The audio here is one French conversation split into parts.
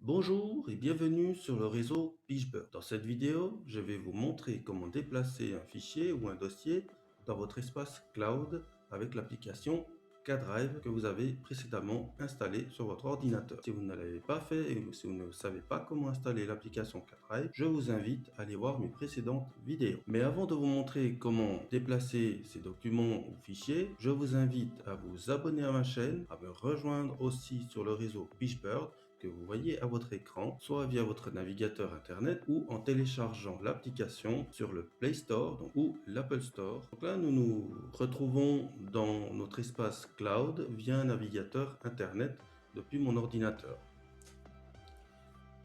Bonjour et bienvenue sur le réseau PigeBird. Dans cette vidéo, je vais vous montrer comment déplacer un fichier ou un dossier dans votre espace cloud avec l'application K-Drive que vous avez précédemment installée sur votre ordinateur. Si vous ne l'avez pas fait et si vous ne savez pas comment installer l'application K-Drive, je vous invite à aller voir mes précédentes vidéos. Mais avant de vous montrer comment déplacer ces documents ou fichiers, je vous invite à vous abonner à ma chaîne, à me rejoindre aussi sur le réseau PigeBird que vous voyez à votre écran, soit via votre navigateur internet ou en téléchargeant l'application sur le Play Store ou l'Apple Store. Donc là, nous nous retrouvons dans notre espace cloud via un navigateur internet depuis mon ordinateur.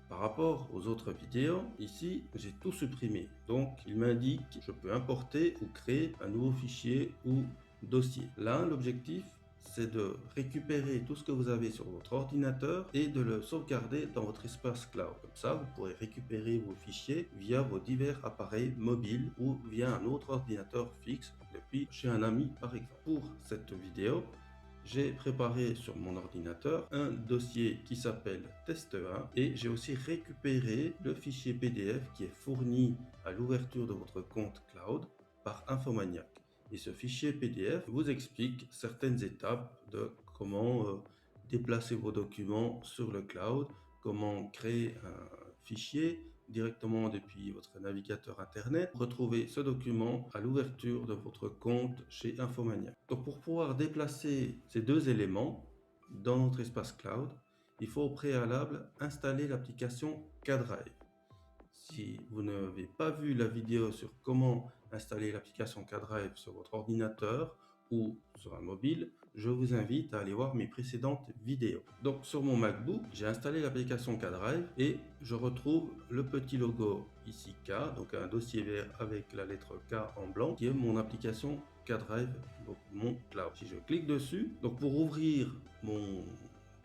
Par rapport aux autres vidéos, ici, j'ai tout supprimé. Donc, il m'indique que je peux importer ou créer un nouveau fichier ou dossier. Là, l'objectif, c'est de récupérer tout ce que vous avez sur votre ordinateur et de le sauvegarder dans votre espace cloud. Comme ça, vous pourrez récupérer vos fichiers via vos divers appareils mobiles ou via un autre ordinateur fixe depuis chez un ami par exemple. Pour cette vidéo, j'ai préparé sur mon ordinateur un dossier qui s'appelle test1 et j'ai aussi récupéré le fichier PDF qui est fourni à l'ouverture de votre compte cloud par Infomaniac. Et ce fichier PDF vous explique certaines étapes de comment déplacer vos documents sur le cloud, comment créer un fichier directement depuis votre navigateur internet, retrouver ce document à l'ouverture de votre compte chez Infomaniac. Donc pour pouvoir déplacer ces deux éléments dans notre espace cloud, il faut au préalable installer l'application K-Drive. Si vous n'avez pas vu la vidéo sur comment installer l'application K-Drive sur votre ordinateur ou sur un mobile, je vous invite à aller voir mes précédentes vidéos. Donc sur mon MacBook, j'ai installé l'application K-Drive et je retrouve le petit logo ici K, donc un dossier vert avec la lettre K en blanc, qui est mon application K-Drive, donc mon cloud. Si je clique dessus, donc pour ouvrir mon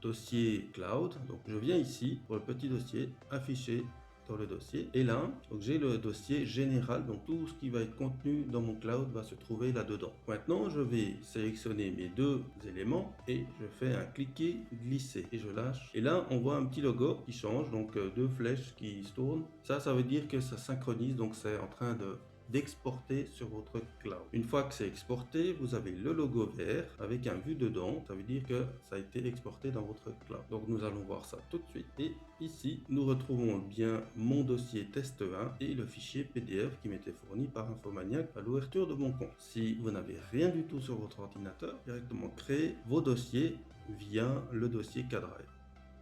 dossier cloud, donc je viens ici pour le petit dossier affiché dans le dossier et là donc j'ai le dossier général, donc tout ce qui va être contenu dans mon cloud va se trouver là dedans. Maintenant je vais sélectionner mes deux éléments et je fais un cliquer glisser et je lâche et là on voit un petit logo qui change, donc deux flèches qui se tournent. Ça veut dire que ça synchronise, donc c'est en train d'exporter sur votre cloud. Une fois que c'est exporté, vous avez le logo vert avec un vu dedans, ça veut dire que ça a été exporté dans votre cloud. Donc nous allons voir ça tout de suite. Et ici, nous retrouvons bien mon dossier test1 et le fichier PDF qui m'était fourni par Infomaniac à l'ouverture de mon compte. Si vous n'avez rien du tout sur votre ordinateur, directement créez vos dossiers via le dossier K-Drive.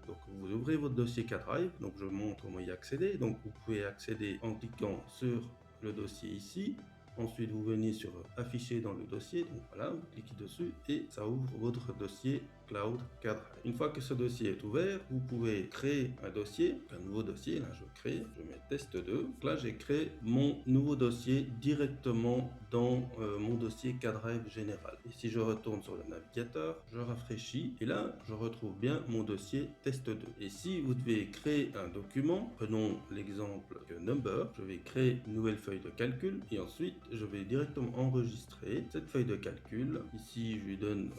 Donc vous ouvrez votre dossier K-Drive, donc je montre comment y accéder. Donc vous pouvez accéder en cliquant sur le dossier ici, ensuite vous venez sur afficher dans le dossier, donc voilà, vous cliquez dessus et ça ouvre votre dossier cloud K-Drive. Une fois que ce dossier est ouvert, vous pouvez créer un dossier, un nouveau dossier. Là je mets test2. Donc là j'ai créé mon nouveau dossier directement dans mon dossier K-Drive général. Et si je retourne sur le navigateur, je rafraîchis et là je retrouve bien mon dossier test2. Et si vous devez créer un document, prenons l'exemple que number, je vais créer une nouvelle feuille de calcul et ensuite je vais directement enregistrer cette feuille de calcul. Ici je lui donne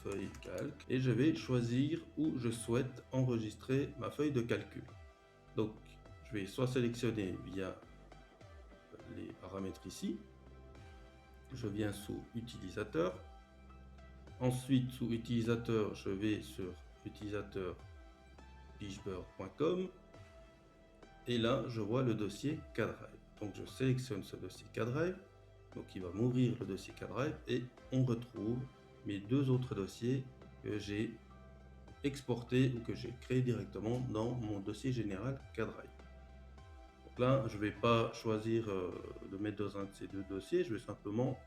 feuille calque et je vais choisir où je souhaite enregistrer ma feuille de calcul. Donc je vais soit sélectionner via les paramètres ici, je viens sous utilisateur, ensuite sous utilisateur je vais sur utilisateur pigebird.com et là je vois le dossier K-Drive. Donc je sélectionne ce dossier K-Drive, donc il va m'ouvrir le dossier K-Drive et on retrouve mes deux autres dossiers que j'ai exportés ou que j'ai créés directement dans mon dossier général K-Drive. Donc là je ne vais pas choisir de mettre dans un de ces deux dossiers, je vais simplement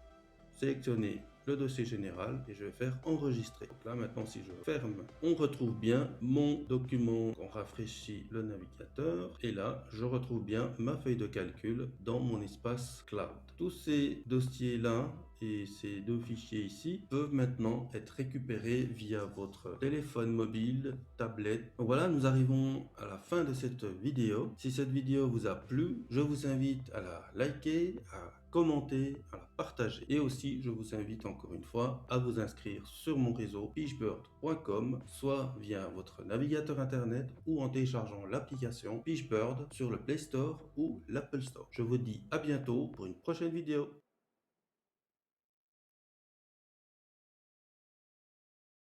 sélectionner le dossier général et je vais faire enregistrer. Donc là maintenant si je ferme, on retrouve bien mon document. On rafraîchit le navigateur et là je retrouve bien ma feuille de calcul dans mon espace cloud. Tous ces dossiers là et ces deux fichiers ici peuvent maintenant être récupérés via votre téléphone mobile, tablette. Voilà, nous arrivons à la fin de cette vidéo. Si cette vidéo vous a plu, je vous invite à la liker, à commenter, à la partager. Et aussi, je vous invite encore une fois à vous inscrire sur mon réseau pigebird.com, soit via votre navigateur internet ou en téléchargeant l'application PigeBird sur le Play Store ou l'Apple Store. Je vous dis à bientôt pour une prochaine vidéo.